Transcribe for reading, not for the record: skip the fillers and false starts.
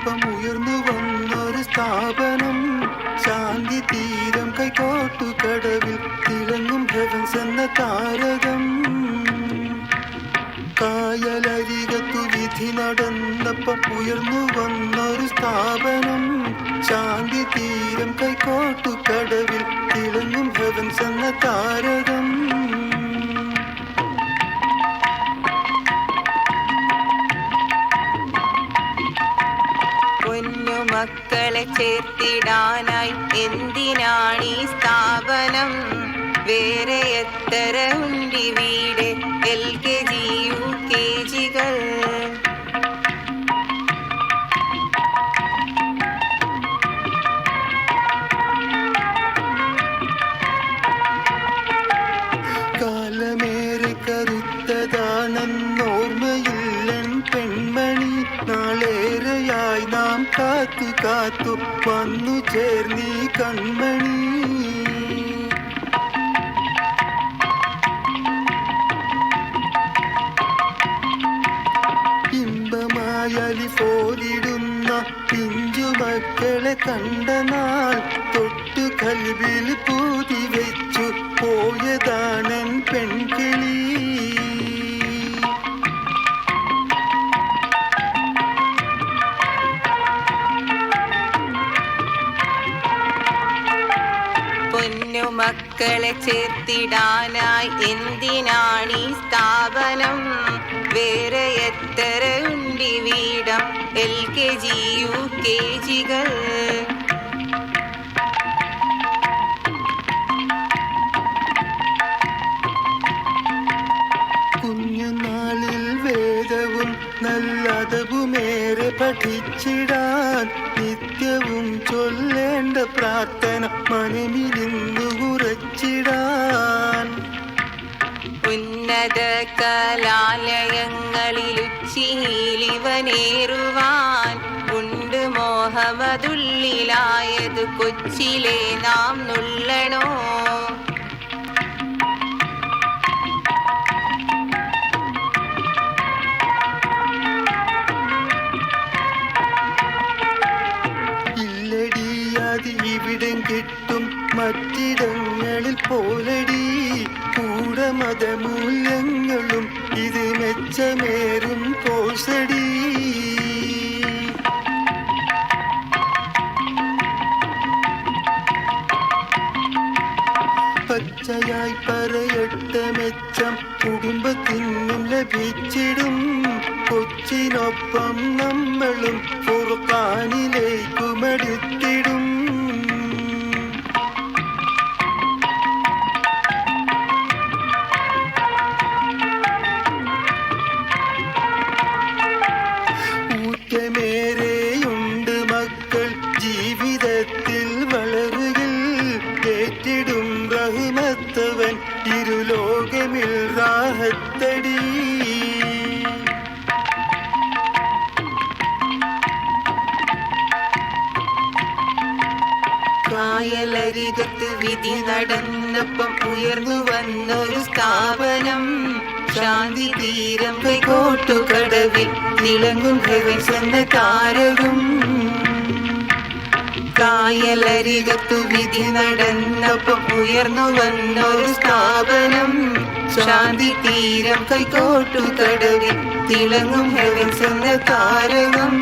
ഒപ്പം ഉയർന്നു വന്നൊരു സ്ഥാപനം. ശാന്തി തീരം കൈകോട്ടുകടവിൽ തിളങ്ങും ഹെവൻസ് എന്ന താരകം. കായലരികത്തു വിധി നടന്നപ്പം ഉയർന്നു വന്നൊരു സ്ഥാപനം. ശാന്തി തീരം കൈകോട്ടുകടവിൽ തിളങ്ങും ഹെവൻസ് എന്ന താരകം. മക്കളെ ചേർത്തിടാനായി എന്തിനാണീ സ്ഥാപനം? വേറെ എത്ര ഉണ്ട് വീട് LKG UKG-കൾ. കാലമേറെ കരുത്തതാണെന്നോർമ്മയില്ലൻ പെൺമണി. നാളേറെയായി നാം കാത്തു കാത്തു വന്നു ചേർന്നീ കൺമണി. ഇമ്പമായലി പോലിടുന്ന പിഞ്ചുമക്കളെ കണ്ട നാൾ തൊട്ടു കൽവിൽ പൂതി വെച്ചു പോയതാണൻ പെൺകിളി. മക്കളെ ചേർത്തിടാനായി എന്തിനാണീ സ്ഥാപനം? വേറെ എത്ര ഉണ്ട് വീടം LKG UKG-കൾ. കുഞ്ഞുനാളിൽ വേദവും നല്ലതവുമേറെ പഠിച്ചിടാൻ നിത്യവും ചൊല്ലേണ്ട പ്രാർത്ഥന മനമിലിന്നു ഉറച്ചിടാൻ. ഉന്നത കലാലയങ്ങളിൽ ഉച്ചിയിലിവനേറുവാൻ ഉണ്ട് മോഹമതുള്ളിലായത് കൊച്ചിലെ നാം നുള്ളണോ? ഇവിടം കിട്ടും മറ്റിടങ്ങളിൽ പോലടി. കൂടെ മതമൂല്യങ്ങളും ഇത് മെച്ചമേറും കോഴ്സടി. പച്ചയായി പറയട്ട മെച്ചം കുടുംബത്തിനും ലഭിച്ചിടും. കൊച്ചിനൊപ്പം നമ്മളും ഫുർഖാനിലേക്കുമടുത്തിടും. ൂറ്റമേറെയുണ്ട് മക്കൾ ജീവിതത്തിൽ വളരുകിൽ. കേട്ടിടും റഹ്മത്തവൻ ഇരുലോകമിൽ റാഹത്തടി. കായലരികത്ത് വിധി നടന്നപ്പം ഉയർന്നു വന്നൊരു സ്ഥാപനം. ശാന്തി തീരം കൈകോട്ടുകടവിൽ തിളങ്ങും ഹെവൻസ് എന്ന താരകം. കായലരികത്തു വിധി നടന്നപ്പം ഉയർന്നു വന്നൊരു സ്ഥാപനം. ശാന്തി തീരം കൈകോട്ടുകടവിൽ തിളങ്ങും ഹെവൻസ് എന്ന താരകം.